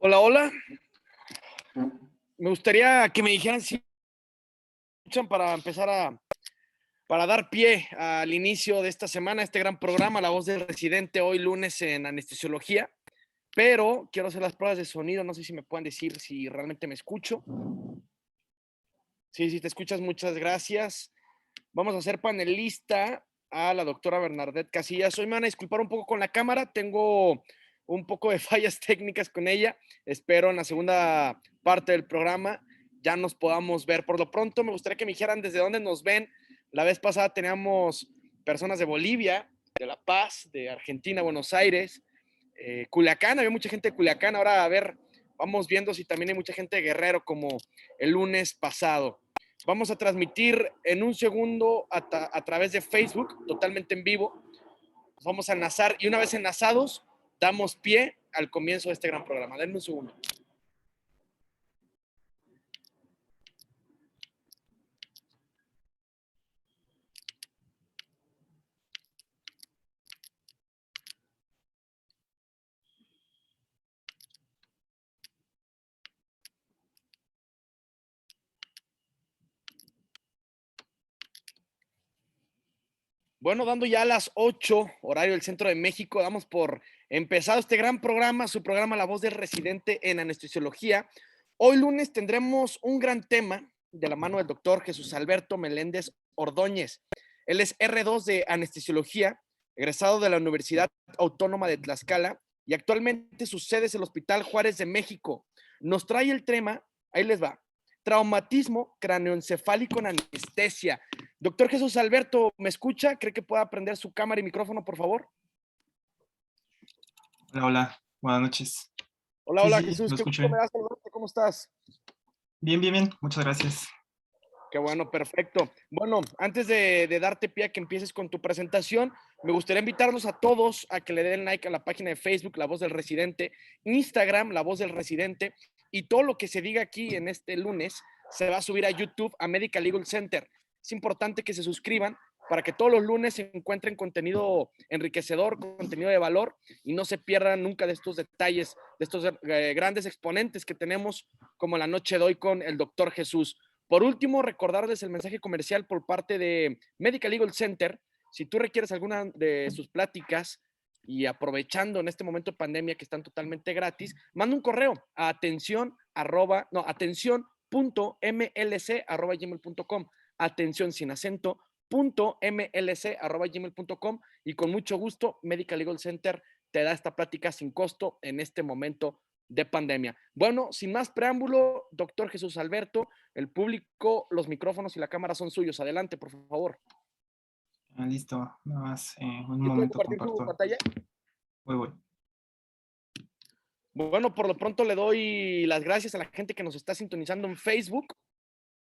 Hola, hola. Me gustaría que me dijeran si escuchan para empezar para dar pie al inicio de esta semana, este gran programa, La Voz del Residente, hoy lunes en anestesiología. Pero quiero hacer las pruebas de sonido, no sé si me pueden decir si realmente me escucho. Sí, si te escuchas, muchas gracias. Vamos a hacer panelista a la doctora Bernadette Casillas. Hoy me van a disculpar un poco con la cámara, tengo un poco de fallas técnicas con ella. Espero en la segunda parte del programa ya nos podamos ver. Por lo pronto, me gustaría que me dijeran desde dónde nos ven. La vez pasada teníamos personas de Bolivia, de La Paz, de Argentina, Buenos Aires, Culiacán, había mucha gente de Culiacán. Ahora, a ver, vamos viendo si también hay mucha gente de Guerrero como el lunes pasado. Vamos a transmitir en un segundo a través de Facebook, totalmente en vivo. Nos vamos a enlazar y una vez enlazados, damos pie al comienzo de este gran programa. Denme un segundo. Bueno, dando ya a las 8, horario del centro de México, damos por empezado este gran programa, su programa La Voz del Residente en Anestesiología. Hoy lunes tendremos un gran tema de la mano del doctor Jesús Alberto Meléndez Ordóñez. Él es R2 de Anestesiología, egresado de la Universidad Autónoma de Tlaxcala y actualmente su sede es el Hospital Juárez de México. Nos trae el tema, ahí les va, traumatismo cráneoencefálico en anestesia. Doctor Jesús Alberto, ¿me escucha? ¿Cree que pueda prender su cámara y micrófono, por favor? Hola, hola, buenas noches. Hola, Sí, hola sí, Jesús, lo qué escucho gusto me bien. da saludarte, ¿cómo estás? Bien, bien, bien, muchas gracias. Qué bueno, perfecto. Bueno, antes de darte pie a que empieces con tu presentación, me gustaría invitarlos a todos a que le den like a la página de Facebook, La Voz del Residente, Instagram, La Voz del Residente, y todo lo que se diga aquí en este lunes se va a subir a YouTube, a Medical Legal Center. Es importante que se suscriban para que todos los lunes se encuentren contenido enriquecedor, contenido de valor, y no se pierdan nunca de estos detalles, de estos grandes exponentes que tenemos, como la noche de hoy con el doctor Jesús. Por último, recordarles el mensaje comercial por parte de Medical Legal Center. Si tú requieres alguna de sus pláticas y aprovechando en este momento de pandemia que están totalmente gratis, manda un correo a atención.mlc@gmail.com. Atención sin acento .mlc@gmail.com, y con mucho gusto Medical Legal Center te da esta plática sin costo en este momento de pandemia. Bueno, sin más preámbulo, doctor Jesús Alberto, el público, los micrófonos y la cámara son suyos. Adelante, por favor. Listo, nada más un ¿Sí puede momento compartir tu comparto. pantalla? Voy. Bueno, por lo pronto le doy las gracias a la gente que nos está sintonizando en Facebook.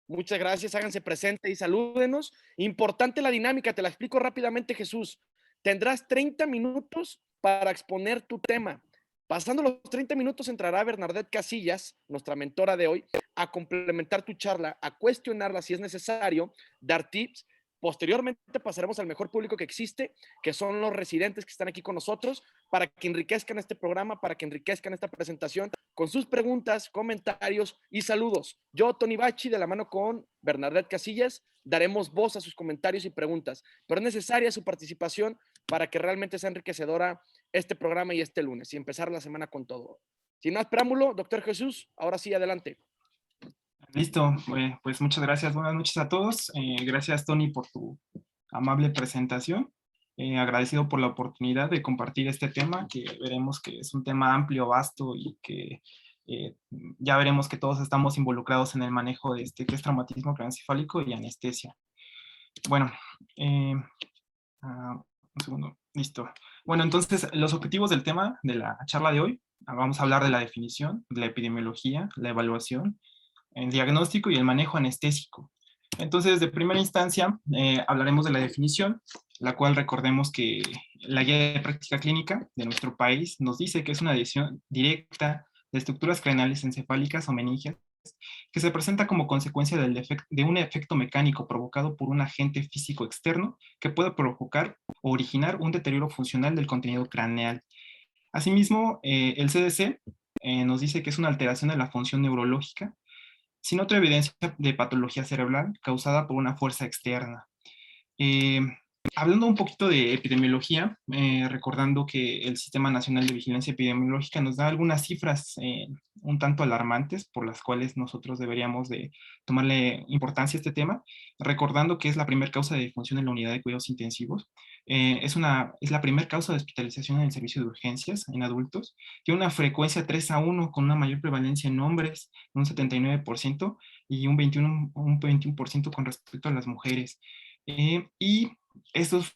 Muchas gracias, háganse presente y salúdenos. Importante la dinámica, te la explico rápidamente, Jesús. Tendrás 30 minutos para exponer tu tema. Pasando los 30 minutos entrará Bernadette Casillas, nuestra mentora de hoy, a complementar tu charla, a cuestionarla si es necesario, dar tips. Posteriormente pasaremos al mejor público que existe, que son los residentes que están aquí con nosotros, para que enriquezcan este programa, para que enriquezcan esta presentación con sus preguntas, comentarios y saludos. Yo, Tony Bachi, de la mano con Bernadette Casillas, daremos voz a sus comentarios y preguntas, pero es necesaria su participación para que realmente sea enriquecedora este programa y este lunes y empezar la semana con todo. Sin más preámbulo, doctor Jesús, ahora sí, adelante. Listo, pues muchas gracias, buenas noches a todos. Gracias, Tony, por tu amable presentación. Agradecido por la oportunidad de compartir este tema, que veremos que es un tema amplio, vasto y que ya veremos que todos estamos involucrados en el manejo de este que es traumatismo craneoencefálico y anestesia. Bueno, un segundo, listo. Bueno, entonces los objetivos del tema de la charla de hoy, vamos a hablar de la definición, de la epidemiología, la evaluación, el diagnóstico y el manejo anestésico. Entonces, de primera instancia, hablaremos de la definición, la cual recordemos que la guía de práctica clínica de nuestro país nos dice que es una adición directa de estructuras craneales encefálicas o meningias que se presenta como consecuencia de un efecto mecánico provocado por un agente físico externo que puede provocar originar un deterioro funcional del contenido craneal. Asimismo, el CDC nos dice que es una alteración de la función neurológica, sin otra evidencia de patología cerebral causada por una fuerza externa. Eh, Hablando un poquito de epidemiología, recordando que el Sistema Nacional de Vigilancia Epidemiológica nos da algunas cifras un tanto alarmantes por las cuales nosotros deberíamos de tomarle importancia a este tema, recordando que es la primera causa de defunción en la unidad de cuidados intensivos, es la primera causa de hospitalización en el servicio de urgencias en adultos, tiene una frecuencia 3:1 con una mayor prevalencia en hombres, un 79%, y un 21% con respecto a las mujeres. Y estos,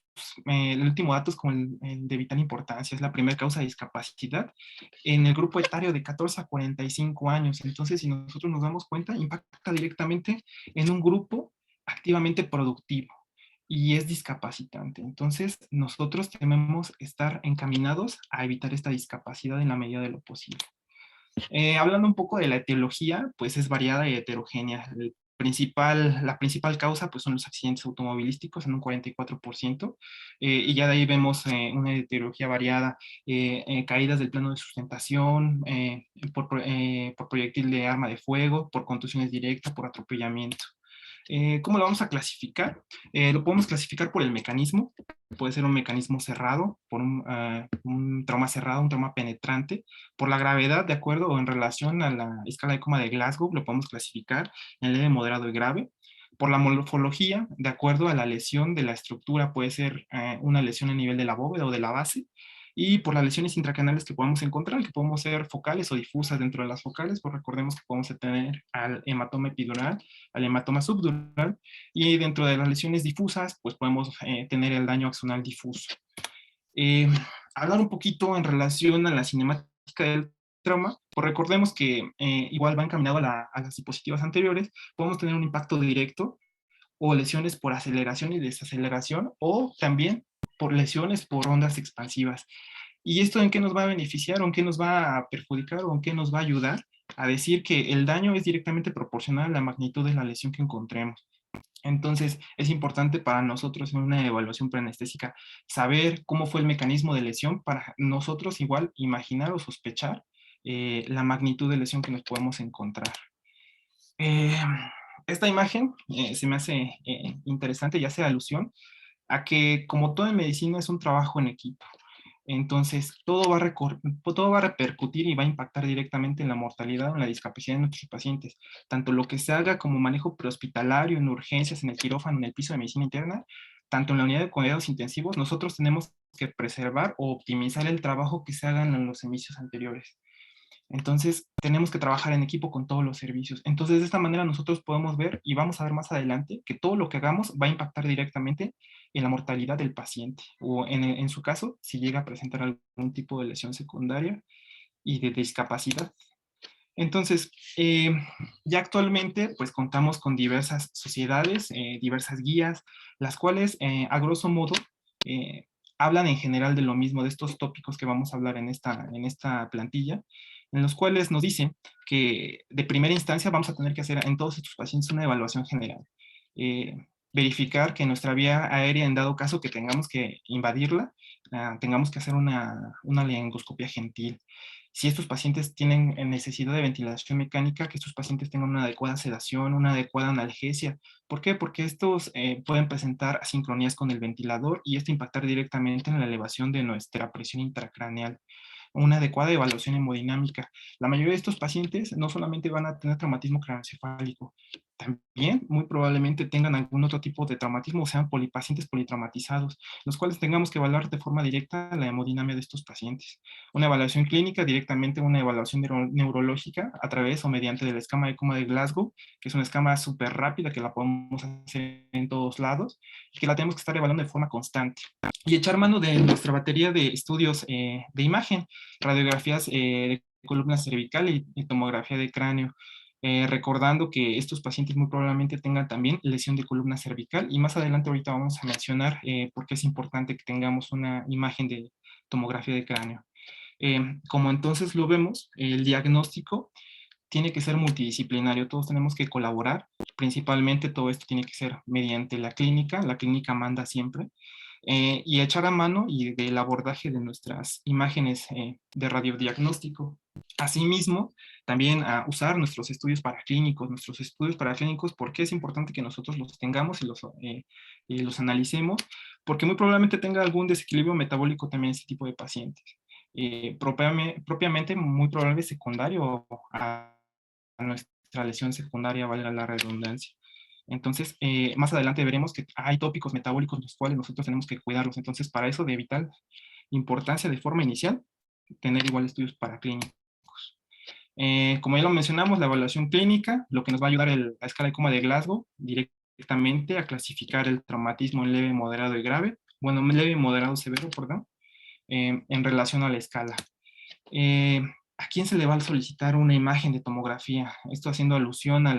el último dato es como el de vital importancia, es la primera causa de discapacidad en el grupo etario de 14 a 45 años. Entonces, si nosotros nos damos cuenta, impacta directamente en un grupo activamente productivo y es discapacitante. Entonces, nosotros debemos estar encaminados a evitar esta discapacidad en la medida de lo posible. Hablando un poco de la etiología, pues es variada y heterogénea. La principal causa pues, son los accidentes automovilísticos en un 44%, y ya de ahí vemos una etiología variada, caídas del plano de sustentación, por proyectil de arma de fuego, por contusiones directas, por atropellamiento. ¿Cómo lo vamos a clasificar? Lo podemos clasificar por el mecanismo. Puede ser un mecanismo cerrado, por un trauma cerrado, un trauma penetrante. Por la gravedad, de acuerdo o en relación a la escala de coma de Glasgow, lo podemos clasificar en leve, moderado y grave. Por la morfología, de acuerdo a la lesión de la estructura, puede ser una lesión a nivel de la bóveda o de la base. Y por las lesiones intracraniales que podemos encontrar, que podemos ser focales o difusas dentro de las focales, pues recordemos que podemos tener al hematoma epidural, al hematoma subdural, y dentro de las lesiones difusas, pues podemos tener el daño axonal difuso. Eh, Hablar un poquito en relación a la cinemática del trauma, pues recordemos que igual va encaminado a las diapositivas anteriores, podemos tener un impacto directo o lesiones por aceleración y desaceleración, o también por lesiones por ondas expansivas. ¿Y esto en qué nos va a beneficiar, o en qué nos va a perjudicar, o en qué nos va a ayudar a decir que el daño es directamente proporcional a la magnitud de la lesión que encontremos? Entonces, es importante para nosotros en una evaluación preanestésica saber cómo fue el mecanismo de lesión para nosotros igual imaginar o sospechar la magnitud de lesión que nos podemos encontrar. Eh, Esta imagen se me hace interesante y hace alusión a que, como todo en medicina, es un trabajo en equipo. Entonces, todo va a repercutir y va a impactar directamente en la mortalidad o en la discapacidad de nuestros pacientes. Tanto lo que se haga como manejo prehospitalario, en urgencias, en el quirófano, en el piso de medicina interna, tanto en la unidad de cuidados intensivos, nosotros tenemos que preservar o optimizar el trabajo que se haga en los servicios anteriores. Entonces, tenemos que trabajar en equipo con todos los servicios. Entonces, de esta manera nosotros podemos ver y vamos a ver más adelante que todo lo que hagamos va a impactar directamente en la mortalidad del paciente o en su caso, si llega a presentar algún tipo de lesión secundaria y de discapacidad. Entonces, ya actualmente pues contamos con diversas sociedades, diversas guías, las cuales a grosso modo eh, hablan en general de lo mismo, de estos tópicos que vamos a hablar en esta plantilla, en los cuales nos dicen que de primera instancia vamos a tener que hacer en todos estos pacientes una evaluación general. Eh, Verificar que nuestra vía aérea, en dado caso que tengamos que invadirla, tengamos que hacer una laringoscopia gentil. Si estos pacientes tienen necesidad de ventilación mecánica, que estos pacientes tengan una adecuada sedación, una adecuada analgesia. ¿Por qué? Porque estos pueden presentar asincronías con el ventilador y esto impactar directamente en la elevación de nuestra presión intracraneal. Una adecuada evaluación hemodinámica. La mayoría de estos pacientes no solamente van a tener traumatismo craneoencefálico, también muy probablemente tengan algún otro tipo de traumatismo, o sean pacientes politraumatizados, los cuales tengamos que evaluar de forma directa la hemodinamia de estos pacientes. Una evaluación clínica, directamente una evaluación neurológica a través o mediante de la escama de coma de Glasgow, que es una escama súper rápida que la podemos hacer en todos lados y que la tenemos que estar evaluando de forma constante. Y echar mano de nuestra batería de estudios de imagen, radiografías de columna cervical y tomografía de cráneo, recordando que estos pacientes muy probablemente tengan también lesión de columna cervical y más adelante ahorita vamos a mencionar por qué es importante que tengamos una imagen de tomografía de cráneo. Como entonces lo vemos, el diagnóstico tiene que ser multidisciplinario, todos tenemos que colaborar, principalmente todo esto tiene que ser mediante la clínica manda siempre, y echar a mano y del abordaje de nuestras imágenes de radiodiagnóstico. Asimismo, también a usar nuestros estudios paraclínicos. Nuestros estudios paraclínicos, ¿por qué es importante que nosotros los tengamos y los analicemos? Porque muy probablemente tenga algún desequilibrio metabólico también este tipo de pacientes. Propiamente, muy probable secundario a nuestra lesión secundaria, valga la redundancia. Entonces, más adelante veremos que hay tópicos metabólicos los cuales nosotros tenemos que cuidarlos. Entonces, para eso de vital importancia de forma inicial, tener igual estudios paraclínicos. Como ya lo mencionamos, la evaluación clínica, lo que nos va a ayudar la escala de coma de Glasgow directamente a clasificar el traumatismo en leve, moderado y grave, bueno, leve, moderado, severo, perdón, en relación a la escala. Eh, ¿A quién se le va a solicitar una imagen de tomografía? Esto haciendo alusión a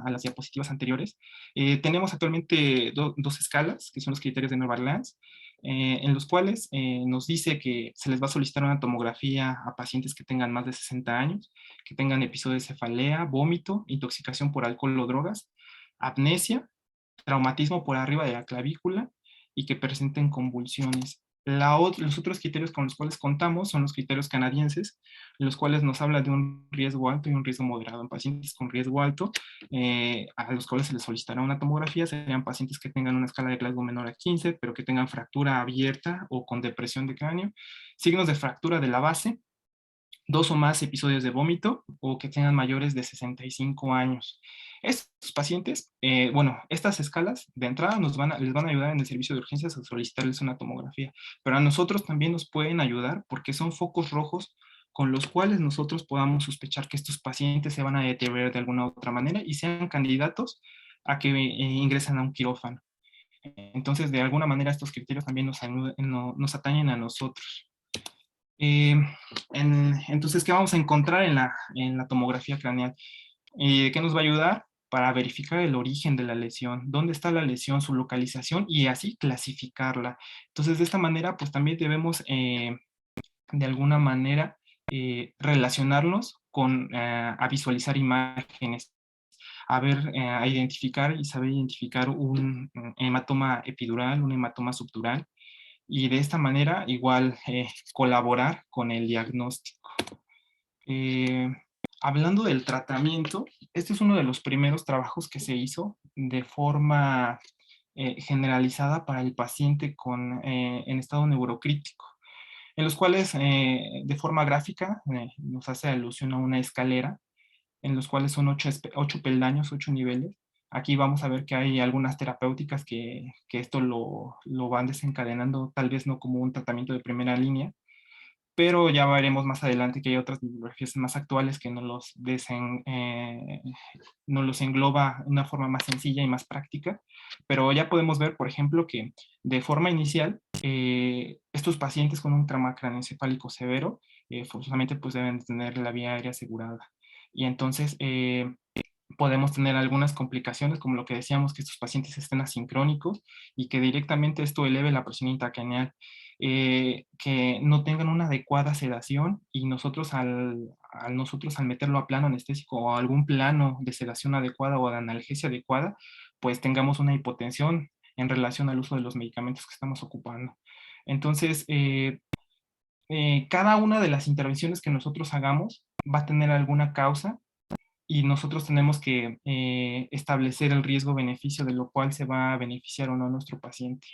las diapositivas anteriores. Tenemos actualmente dos escalas, que son los criterios de Nueva Orleans, en los cuales nos dice que se les va a solicitar una tomografía a pacientes que tengan más de 60 años, que tengan episodios de cefalea, vómito, intoxicación por alcohol o drogas, apnesia, traumatismo por arriba de la clavícula y que presenten convulsiones. Los otros criterios con los cuales contamos son los criterios canadienses, los cuales nos habla de un riesgo alto y un riesgo moderado. En pacientes con riesgo alto, a los cuales se les solicitará una tomografía, serían pacientes que tengan una escala de Glasgow menor a 15, pero que tengan fractura abierta o con depresión de cráneo, signos de fractura de la base, 2 o más episodios de vómito o que tengan mayores de 65 años. Estos pacientes, bueno, estas escalas de entrada les van a ayudar en el servicio de urgencias a solicitarles una tomografía, pero a nosotros también nos pueden ayudar porque son focos rojos con los cuales nosotros podamos sospechar que estos pacientes se van a deteriorar de alguna otra manera y sean candidatos a que ingresen a un quirófano. Entonces, de alguna manera, estos criterios también nos atañen a nosotros. Eh, entonces, ¿qué vamos a encontrar en la tomografía craneal? ¿Qué nos va a ayudar? Para verificar el origen de la lesión, dónde está la lesión, su localización y así clasificarla. Entonces, de esta manera, pues también debemos, de alguna manera, relacionarnos a visualizar imágenes, a ver, a identificar y saber identificar un hematoma epidural, un hematoma subdural, y de esta manera igual colaborar con el diagnóstico. Eh, Hablando del tratamiento, este es uno de los primeros trabajos que se hizo de forma generalizada para el paciente en estado neurocrítico, en los cuales de forma gráfica nos hace alusión a una escalera, en los cuales son 8 peldaños, 8 niveles. Aquí vamos a ver que hay algunas terapéuticas que esto lo van desencadenando, tal vez no como un tratamiento de primera línea, pero ya veremos más adelante que hay otras bibliografías más actuales que nos los engloba de una forma más sencilla y más práctica, pero ya podemos ver, por ejemplo, que de forma inicial, estos pacientes con un trauma craneoencefálico severo, forzosamente pues deben tener la vía aérea asegurada. Y entonces podemos tener algunas complicaciones, como lo que decíamos, que estos pacientes estén asincrónicos y que directamente esto eleve la presión intracraneal, que no tengan una adecuada sedación y nosotros al meterlo a plano anestésico o a algún plano de sedación adecuada o de analgesia adecuada, pues tengamos una hipotensión en relación al uso de los medicamentos que estamos ocupando. Entonces, cada una de las intervenciones que nosotros hagamos va a tener alguna causa y nosotros tenemos que establecer el riesgo-beneficio de lo cual se va a beneficiar o no nuestro paciente.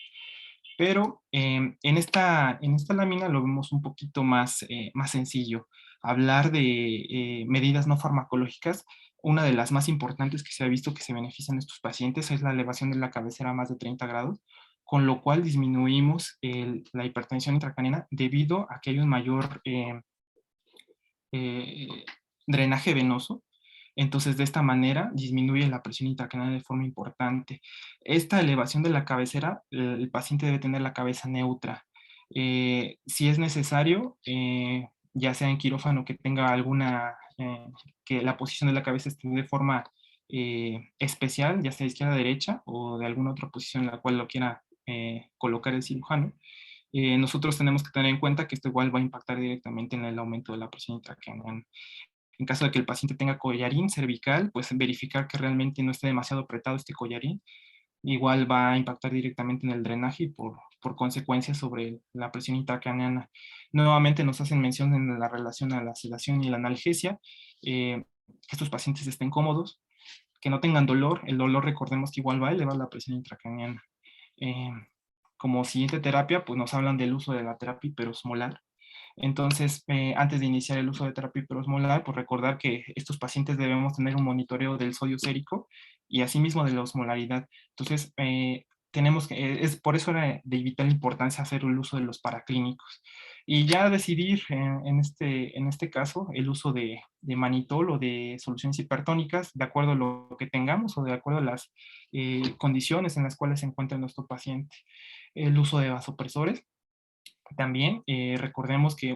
Pero en esta lámina lo vemos un poquito más sencillo. Hablar de medidas no farmacológicas, una de las más importantes que se ha visto que se benefician estos pacientes es la elevación de la cabecera a más de 30 grados, con lo cual disminuimos la hipertensión intracraniana debido a que hay un mayor eh, drenaje venoso. Entonces, de esta manera disminuye la presión intracraneal de forma importante. Esta elevación de la cabecera, el paciente debe tener la cabeza neutra. Si es necesario, ya sea en quirófano que tenga que la posición de la cabeza esté de forma especial, ya sea izquierda, derecha o de alguna otra posición en la cual lo quiera colocar el cirujano, nosotros tenemos que tener en cuenta que esto igual va a impactar directamente en el aumento de la presión intracraneal. En caso de que el paciente tenga collarín cervical, pues verificar que realmente no esté demasiado apretado este collarín. Igual va a impactar directamente en el drenaje y por consecuencias sobre la presión intracraneana. Nuevamente nos hacen mención en la relación a la sedación y la analgesia, que estos pacientes estén cómodos, que no tengan dolor. El dolor, recordemos que igual va a elevar la presión intracraneana. Eh, Como siguiente terapia, pues nos hablan del uso de la terapia hiperosmolar. Entonces, antes de iniciar el uso de terapia hiperosmolar, pues recordar que estos pacientes debemos tener un monitoreo del sodio sérico y asimismo de la osmolaridad. Entonces, tenemos que, es por eso era de vital importancia hacer el uso de los paraclínicos. Y ya decidir en este caso el uso de manitol o de soluciones hipertónicas de acuerdo a lo que tengamos o de acuerdo a las condiciones en las cuales se encuentra nuestro paciente. El uso de vasopresores. También recordemos que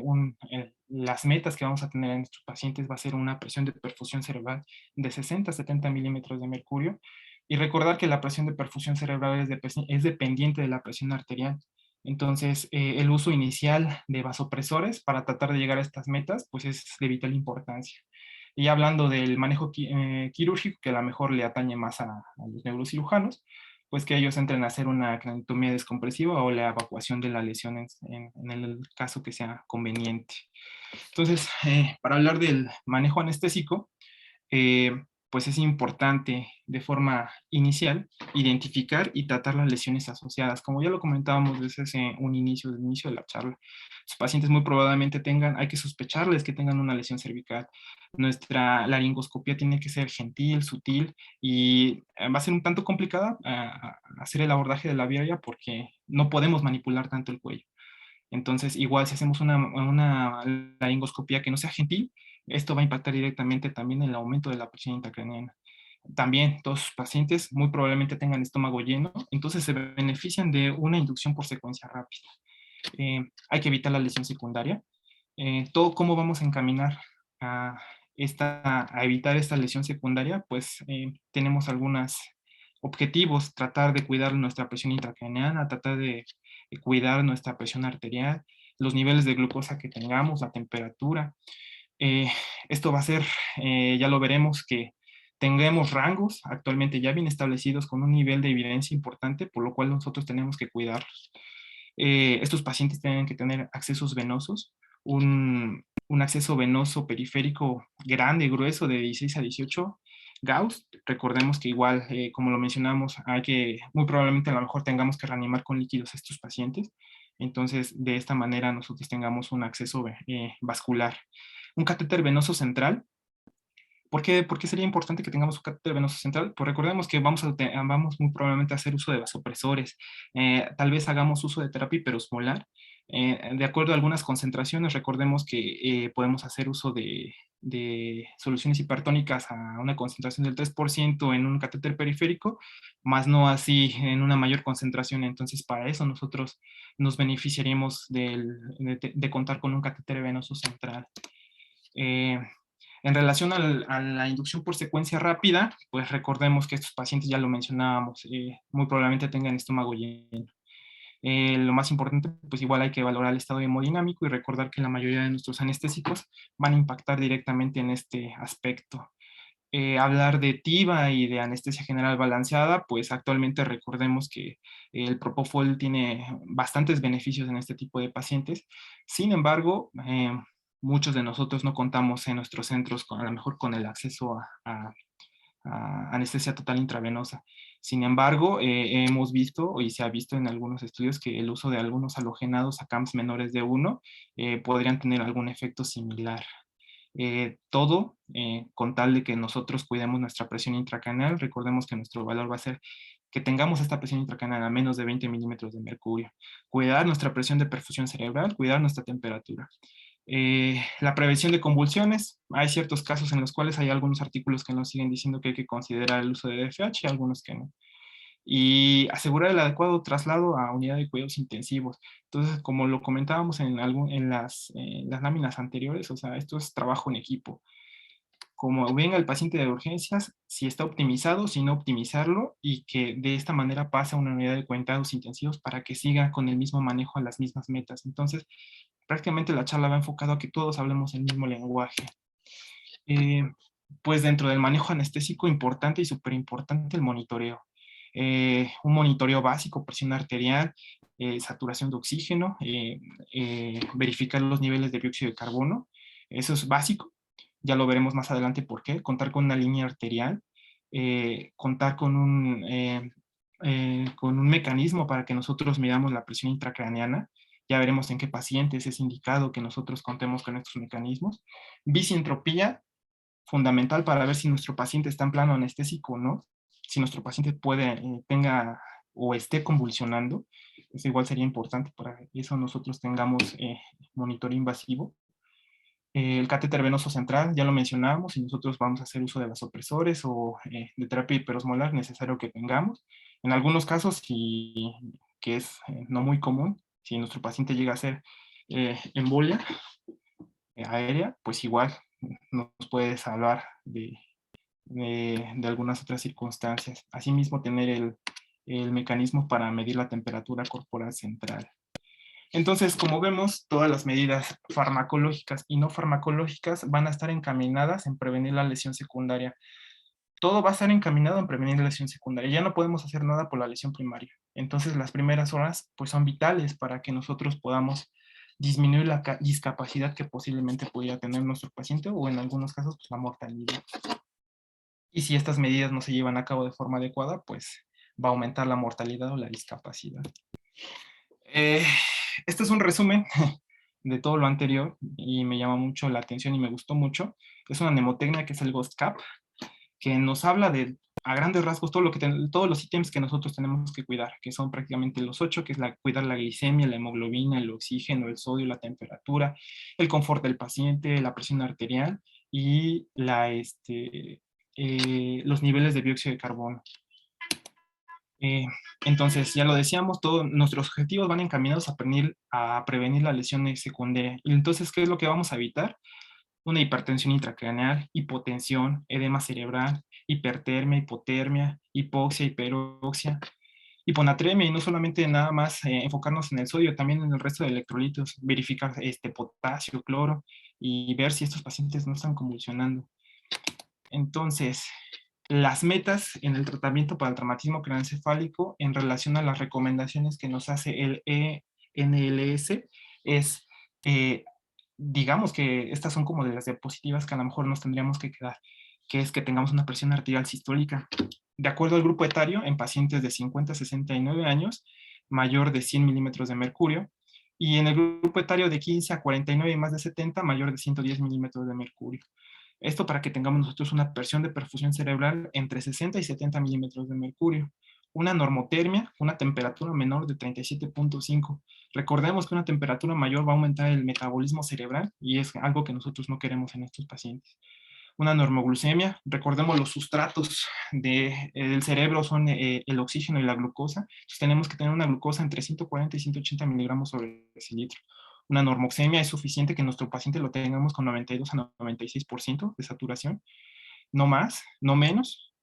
las metas que vamos a tener en nuestros pacientes va a ser una presión de perfusión cerebral de 60 a 70 milímetros de mercurio, y recordar que la presión de perfusión cerebral es dependiente de la presión arterial. Entonces, el uso inicial de vasopresores para tratar de llegar a estas metas, pues es de vital importancia. Y hablando del manejo quirúrgico, que a lo mejor le atañe más a los neurocirujanos, pues que ellos entren a hacer una craniotomía descompresiva o la evacuación de la lesión en el caso que sea conveniente. Entonces, para hablar del manejo anestésico, eh, pues es importante de forma inicial identificar y tratar las lesiones asociadas. Como ya lo comentábamos desde el inicio de la charla, los pacientes muy probablemente hay que sospecharles que tengan una lesión cervical. Nuestra laringoscopía tiene que ser gentil, sutil, y va a ser un tanto complicada hacer el abordaje de la vía aérea porque no podemos manipular tanto el cuello. Entonces, igual si hacemos una laringoscopía que no sea gentil, esto va a impactar directamente también en el aumento de la presión intracraneana. También todos los pacientes muy probablemente tengan estómago lleno, entonces se benefician de una inducción por secuencia rápida. Hay que evitar la lesión secundaria. ¿Cómo vamos a encaminar a, a evitar esta lesión secundaria? Pues tenemos algunos objetivos: tratar de cuidar nuestra presión intracraneana, tratar de cuidar nuestra presión arterial, los niveles de glucosa que tengamos, la temperatura. Eh, Esto va a ser, ya lo veremos, que tengamos rangos actualmente ya bien establecidos con un nivel de evidencia importante, por lo cual nosotros tenemos que cuidarlos. Estos pacientes tienen que tener accesos venosos, un acceso venoso periférico grande, grueso, de 16 a 18 Gauss. Recordemos que igual, como lo mencionamos, muy probablemente a lo mejor tengamos que reanimar con líquidos a estos pacientes. Entonces, de esta manera nosotros tengamos un acceso vascular. Un catéter venoso central. ¿Por qué sería importante que tengamos un catéter venoso central? Pues recordemos que vamos muy probablemente a hacer uso de vasopresores. Tal vez hagamos uso de terapia hiperosmolar. De acuerdo a algunas concentraciones, recordemos que podemos hacer uso de soluciones hipertónicas a una concentración del 3% en un catéter periférico, más no así en una mayor concentración. Entonces, para eso nosotros nos beneficiaríamos de contar con un catéter venoso central. En relación a la inducción por secuencia rápida, pues recordemos que estos pacientes, ya lo mencionábamos, muy probablemente tengan estómago lleno. Lo más importante, pues igual hay que valorar el estado hemodinámico y recordar que la mayoría de nuestros anestésicos van a impactar directamente en este aspecto. Hablar de TIVA y de anestesia general balanceada, pues actualmente recordemos que el Propofol tiene bastantes beneficios en este tipo de pacientes. Sin embargo, muchos de nosotros no contamos en nuestros centros a lo mejor con el acceso a anestesia total intravenosa. Sin embargo, hemos visto y se ha visto en algunos estudios que el uso de algunos halogenados a CAMs menores de 1 podrían tener algún efecto similar. Todo con tal de que nosotros cuidemos nuestra presión intracraneal. Recordemos que nuestro valor va a ser que tengamos esta presión intracraneal a menos de 20 milímetros de mercurio. Cuidar nuestra presión de perfusión cerebral, cuidar nuestra temperatura. La prevención de convulsiones. Hay ciertos casos en los cuales hay algunos artículos que nos siguen diciendo que hay que considerar el uso de DFH y algunos que no. Y asegurar el adecuado traslado a unidad de cuidados intensivos. Entonces, como lo comentábamos en las láminas anteriores, o sea, esto es trabajo en equipo. Como venga el paciente de urgencias, si está optimizado, si no optimizarlo, y que de esta manera pase a una unidad de cuidados intensivos para que siga con el mismo manejo a las mismas metas. Entonces, prácticamente la charla va enfocada a que todos hablemos el mismo lenguaje. Pues dentro del manejo anestésico, importante y súper importante el monitoreo. Un monitoreo básico, presión arterial, saturación de oxígeno, verificar los niveles de dióxido de carbono. Eso es básico. Ya lo veremos más adelante por qué. Contar con una línea arterial, contar con un mecanismo para que nosotros midamos la presión intracraneana. Ya veremos en qué pacientes es indicado que nosotros contemos con estos mecanismos. Bicientropía, fundamental para ver si nuestro paciente está en plano anestésico o no. Si nuestro paciente tenga o esté convulsionando, eso igual sería importante para eso nosotros tengamos monitoreo invasivo. El catéter venoso central, ya lo mencionábamos, si nosotros vamos a hacer uso de vasopresores o de terapia hiperosmolar, necesario que tengamos. En algunos casos, que es no muy común, si nuestro paciente llega a ser embolia aérea, pues igual nos puede salvar de algunas otras circunstancias. Asimismo, tener el mecanismo para medir la temperatura corporal central. Entonces, como vemos, todas las medidas farmacológicas y no farmacológicas van a estar encaminadas en prevenir la lesión secundaria. Todo va a estar encaminado en prevenir la lesión secundaria. Ya no podemos hacer nada por la lesión primaria. Entonces, las primeras horas pues, son vitales para que nosotros podamos disminuir la discapacidad que posiblemente pudiera tener nuestro paciente o en algunos casos pues, la mortalidad. Y si estas medidas no se llevan a cabo de forma adecuada, pues va a aumentar la mortalidad o la discapacidad. Este es un resumen de todo lo anterior y me llama mucho la atención y me gustó mucho. Es una mnemotecnia que es el GHOST-CAP, que nos habla de, a grandes rasgos, todos los ítems que nosotros tenemos que cuidar, que son prácticamente los 8, que es cuidar la glicemia, la hemoglobina, el oxígeno, el sodio, la temperatura, el confort del paciente, la presión arterial y los niveles de dióxido de carbono. Entonces, ya lo decíamos, todos nuestros objetivos van encaminados a prevenir la lesión secundaria. Y entonces, ¿qué es lo que vamos a evitar? Una hipertensión intracraneal, hipotensión, edema cerebral, hipertermia, hipotermia, hipoxia, hiperoxia, hiponatremia, y no solamente nada más enfocarnos en el sodio, también en el resto de electrolitos, verificar potasio, cloro, y ver si estos pacientes no están convulsionando. Entonces, las metas en el tratamiento para el traumatismo craneoencefálico en relación a las recomendaciones que nos hace el ENLS es, digamos que estas son como de las diapositivas que a lo mejor nos tendríamos que quedar, que es que tengamos una presión arterial sistólica. De acuerdo al grupo etario, en pacientes de 50 a 69 años, mayor de 100 milímetros de mercurio, y en el grupo etario de 15 a 49 y más de 70, mayor de 110 milímetros de mercurio. Esto para que tengamos nosotros una presión de perfusión cerebral entre 60 y 70 milímetros de mercurio. Una normotermia, una temperatura menor de 37.5. Recordemos que una temperatura mayor va a aumentar el metabolismo cerebral y es algo que nosotros no queremos en estos pacientes. Una normoglucemia, recordemos los sustratos del cerebro son el oxígeno y la glucosa. Entonces tenemos que tener una glucosa entre 140 y 180 miligramos sobre decilitro. Una normoxemia es suficiente que nuestro paciente lo tengamos con 92 a 96% de saturación, no más, no menos.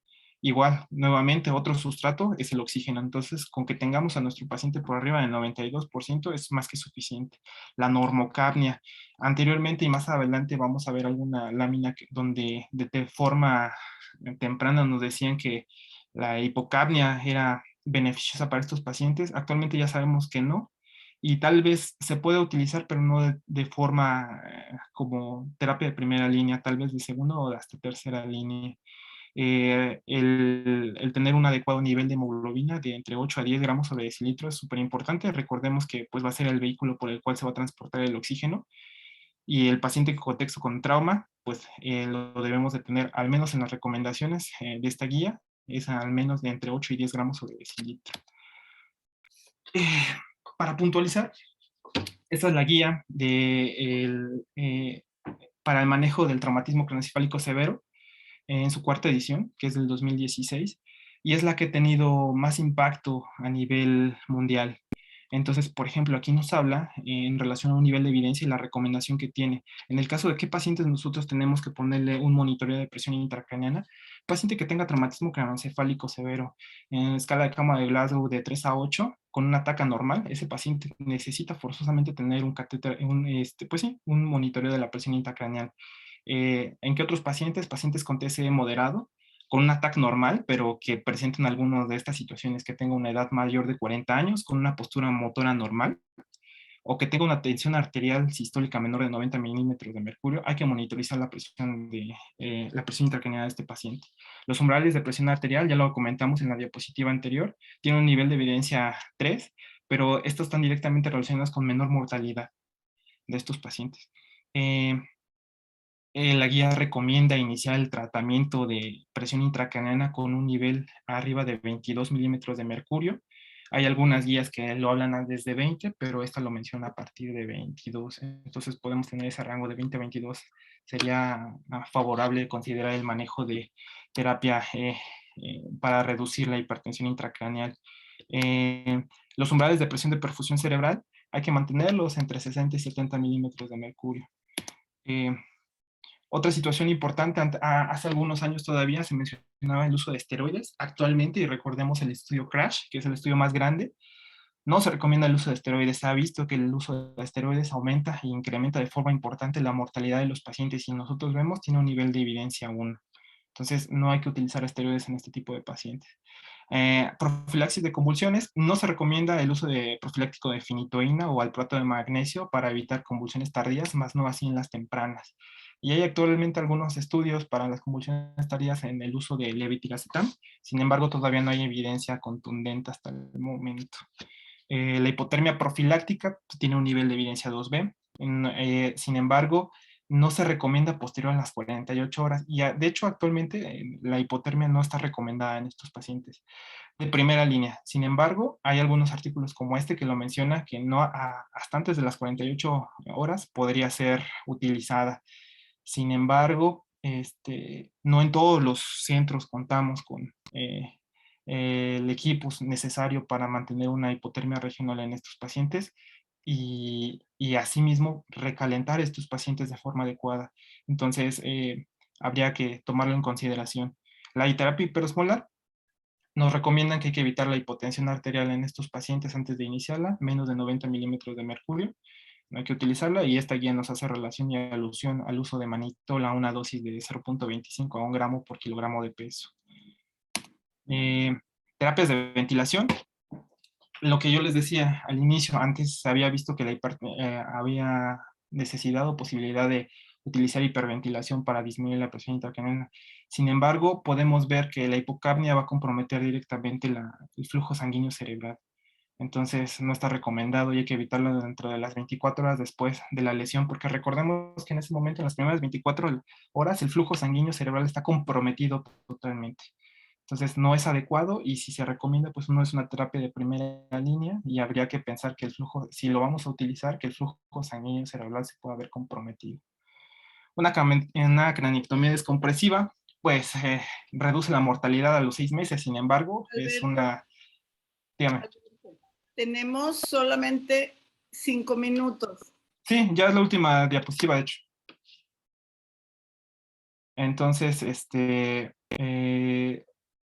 Igual, nuevamente, otro sustrato es el oxígeno. Entonces, con que tengamos a nuestro paciente por arriba del 92% es más que suficiente. La normocapnia. Anteriormente y más adelante vamos a ver alguna lámina donde de forma temprana nos decían que la hipocapnia era beneficiosa para estos pacientes. Actualmente ya sabemos que no. Y tal vez se puede utilizar, pero no de forma como terapia de primera línea, tal vez de segunda o hasta tercera línea. El tener un adecuado nivel de hemoglobina de entre 8 a 10 gramos sobre decilitro es súper importante. Recordemos que pues, va a ser el vehículo por el cual se va a transportar el oxígeno y el paciente en contexto con trauma, pues lo debemos de tener al menos en las recomendaciones de esta guía, es al menos de entre 8 y 10 gramos sobre decilitro. Para puntualizar, esta es la guía para el manejo del traumatismo craneoencefálico severo en su cuarta edición, que es del 2016, y es la que ha tenido más impacto a nivel mundial. Entonces, por ejemplo, aquí nos habla en relación a un nivel de evidencia y la recomendación que tiene. En el caso de qué pacientes nosotros tenemos que ponerle un monitoreo de presión intracraneana, paciente que tenga traumatismo craneoencefálico severo, en escala de Cama de Glasgow de 3 a 8, con una TACA normal, ese paciente necesita forzosamente tener un catéter, pues sí, un monitoreo de la presión intracraneal. ¿En qué otros pacientes? Pacientes con TSE moderado, con un ataque normal, pero que presenten algunas de estas situaciones, que tenga una edad mayor de 40 años, con una postura motora normal, o que tenga una tensión arterial sistólica menor de 90 milímetros de mercurio, hay que monitorizar la presión intracraneal de este paciente. Los umbrales de presión arterial, ya lo comentamos en la diapositiva anterior, tienen un nivel de evidencia 3, pero estos están directamente relacionados con menor mortalidad de estos pacientes. La guía recomienda iniciar el tratamiento de presión intracraneana con un nivel arriba de 22 milímetros de mercurio. Hay algunas guías que lo hablan desde 20, pero esta lo menciona a partir de 22. Entonces podemos tener ese rango de 20 a 22. Sería favorable considerar el manejo de terapia para reducir la hipertensión intracraneal. Los umbrales de presión de perfusión cerebral hay que mantenerlos entre 60 y 70 milímetros de mercurio. Otra situación importante, hace algunos años todavía se mencionaba el uso de esteroides. Actualmente, y recordemos el estudio CRASH, que es el estudio más grande, no se recomienda el uso de esteroides. Se ha visto que el uso de esteroides aumenta e incrementa de forma importante la mortalidad de los pacientes, y nosotros vemos tiene un nivel de evidencia 1. Entonces, no hay que utilizar esteroides en este tipo de pacientes. Profilaxis de convulsiones, no se recomienda el uso de profiláctico de finitoína o alprato de magnesio para evitar convulsiones tardías, más no así en las tempranas. Y hay actualmente algunos estudios para las convulsiones tardías en el uso de levetiracetam, sin embargo todavía no hay evidencia contundente hasta el momento. La hipotermia profiláctica tiene un nivel de evidencia 2B, sin embargo no se recomienda posterior a las 48 horas, y de hecho actualmente la hipotermia no está recomendada en estos pacientes de primera línea. Sin embargo, hay algunos artículos como este que lo menciona, que no hasta antes de las 48 horas podría ser utilizada. Sin embargo, no en todos los centros contamos con el equipo necesario para mantener una hipotermia regional en estos pacientes, y asimismo recalentar estos pacientes de forma adecuada. Entonces, habría que tomarlo en consideración. La terapia hiperosmolar, nos recomiendan que hay que evitar la hipotensión arterial en estos pacientes antes de iniciarla, menos de 90 milímetros de mercurio. No hay que utilizarla, y esta guía nos hace relación y alusión al uso de manitol a una dosis de 0.25 a 1 gramo por kilogramo de peso. Terapias de ventilación. Lo que yo les decía al inicio, antes se había visto que había necesidad o posibilidad de utilizar hiperventilación para disminuir la presión intracraneana. Sin embargo, podemos ver que la hipocapnia va a comprometer directamente el flujo sanguíneo cerebral. Entonces, no está recomendado y hay que evitarlo dentro de las 24 horas después de la lesión, porque recordemos que en ese momento, en las primeras 24 horas, el flujo sanguíneo cerebral está comprometido totalmente. Entonces, no es adecuado, y si se recomienda, pues no es una terapia de primera línea, y habría que pensar que el flujo, si lo vamos a utilizar, que el flujo sanguíneo cerebral se pueda ver comprometido. Una craniectomía descompresiva, pues reduce la mortalidad a los 6 meses, sin embargo, Alberto, es una... Dígame. tenemos solamente 5 minutos. Sí, ya es la última diapositiva, de hecho. Entonces,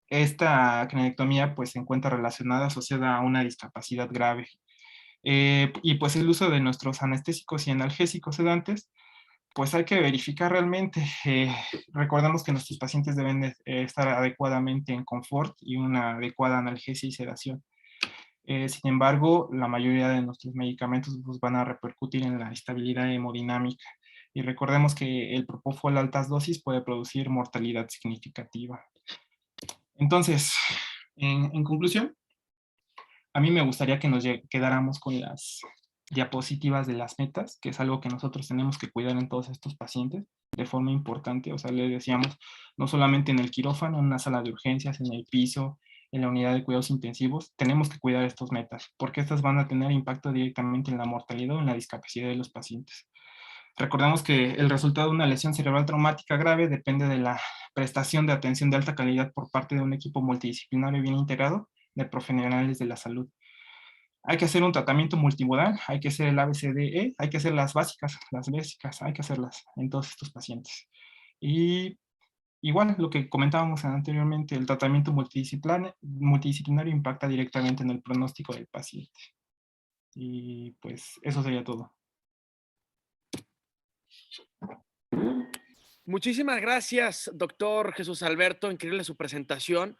esta cranectomía pues se encuentra relacionada, asociada a una discapacidad grave. Y pues el uso de nuestros anestésicos y analgésicos sedantes, pues hay que verificar realmente. Recordemos que nuestros pacientes deben de, estar adecuadamente en confort y una adecuada analgesia y sedación. Sin embargo, la mayoría de nuestros medicamentos pues, van a repercutir en la estabilidad hemodinámica. Y recordemos que el propofol a altas dosis puede producir mortalidad significativa. Entonces, en conclusión, a mí me gustaría que nos quedáramos con las diapositivas de las metas, que es algo que nosotros tenemos que cuidar en todos estos pacientes de forma importante. O sea, les decíamos, no solamente en el quirófano, en una sala de urgencias, en el piso, en la unidad de cuidados intensivos, tenemos que cuidar estos metas, porque estas van a tener impacto directamente en la mortalidad o en la discapacidad de los pacientes. Recordemos que el resultado de una lesión cerebral traumática grave depende de la prestación de atención de alta calidad por parte de un equipo multidisciplinario bien integrado de profesionales de la salud. Hay que hacer un tratamiento multimodal, hay que hacer el ABCDE, hay que hacer las básicas, hay que hacerlas en todos estos pacientes. Y igual, lo que comentábamos anteriormente, el tratamiento multidisciplinario impacta directamente en el pronóstico del paciente. Y pues eso sería todo. Muchísimas gracias, doctor Jesús Alberto. Increíble su presentación.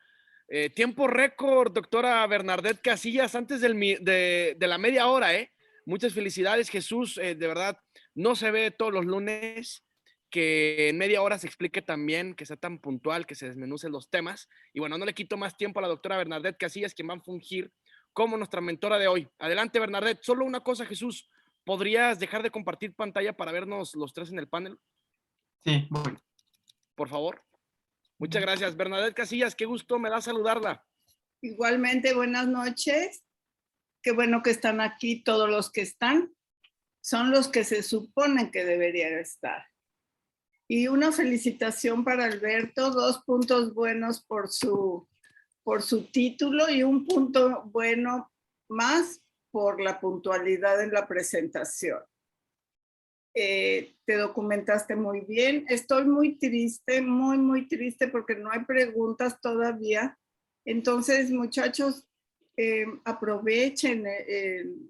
Tiempo récord, doctora Bernadette Casillas, antes de la media hora, ¿eh? Muchas felicidades, Jesús. De verdad, no se ve todos los lunes que en media hora se explique tan bien, que sea tan puntual, que se desmenucen los temas. Y bueno, no le quito más tiempo a la doctora Bernadette Casillas, quien va a fungir como nuestra mentora de hoy. Adelante, Bernadette. Solo una cosa, Jesús. ¿Podrías dejar de compartir pantalla para vernos los tres en el panel, Sí, voy. por favor? Muchas gracias. Bernadette Casillas, qué gusto me da saludarla. Igualmente, buenas noches. Qué bueno que están aquí. Todos los que están son los que se supone que deberían estar. Y una felicitación para Alberto, 2 puntos buenos por su título y un punto bueno más por la puntualidad en la presentación. Te documentaste muy bien. Estoy muy triste, muy triste porque no hay preguntas todavía. Entonces, muchachos, aprovechen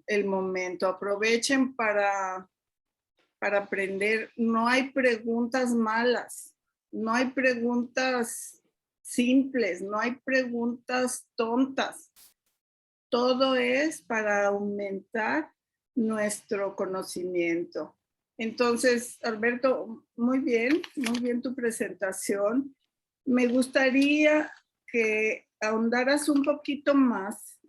el momento, aprovechen para aprender. No hay preguntas malas, no hay preguntas simples, no hay preguntas tontas. Todo es para aumentar nuestro conocimiento. Entonces, Alberto, muy bien tu presentación. Me gustaría que ahondaras un poquito más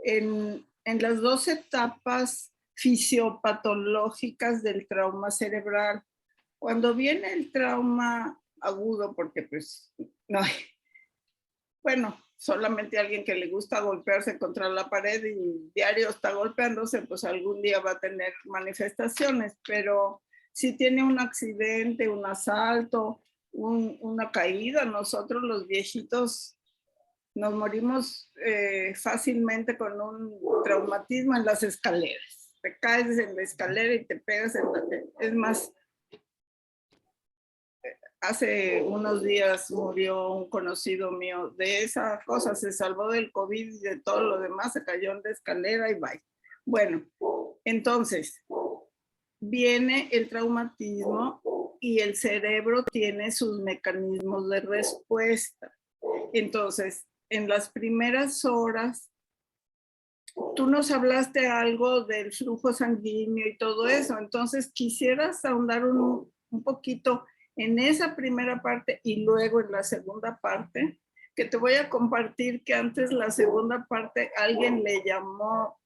en las 2 etapas fisiopatológicas del trauma cerebral. Cuando viene el trauma agudo, porque pues no hay, bueno, solamente alguien que le gusta golpearse contra la pared y diario está golpeándose, pues algún día va a tener manifestaciones, pero si tiene un accidente, un asalto, una caída, nosotros los viejitos nos morimos fácilmente con un traumatismo en las escaleras. Te caes en la escalera y te pegas en la... Es más, hace unos días murió un conocido mío de esa cosa, se salvó del COVID y de todo lo demás, se cayó en la escalera y bye. Bueno, entonces, viene el traumatismo y el cerebro tiene sus mecanismos de respuesta. Entonces, en las primeras horas, tú nos hablaste algo del flujo sanguíneo y todo eso, entonces quisieras ahondar un poquito en esa primera parte y luego en la segunda parte, que te voy a compartir que antes la segunda parte alguien le llamó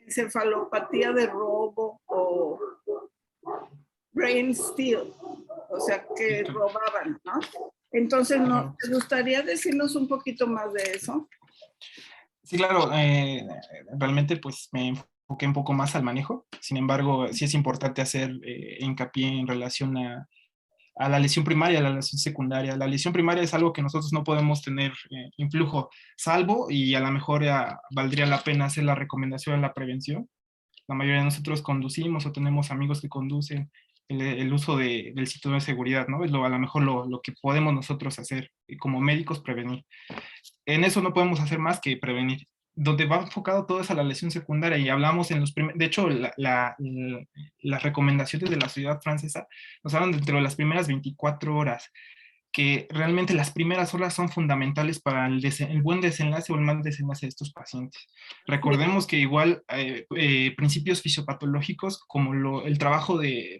encefalopatía de robo o brain steal, o sea que robaban, ¿no? Entonces, ¿no te gustaría decirnos un poquito más de eso? Sí, claro, realmente pues me enfoqué un poco más al manejo. Sin embargo, sí es importante hacer hincapié en relación a la lesión primaria, a la lesión secundaria. La lesión primaria es algo que nosotros no podemos tener influjo, salvo, y a lo mejor valdría la pena hacer la recomendación de la prevención. La mayoría de nosotros conducimos o tenemos amigos que conducen, el uso del cinturón de seguridad, ¿no? Es a lo mejor lo que podemos nosotros hacer como médicos, prevenir. En eso no podemos hacer más que prevenir. Donde va enfocado todo es a la lesión secundaria y hablamos en los primeros, de hecho las recomendaciones de la sociedad francesa nos hablan dentro de las primeras 24 horas, que realmente las primeras horas son fundamentales para el buen desenlace o el mal desenlace de estos pacientes. Recordemos que igual principios fisiopatológicos como el trabajo de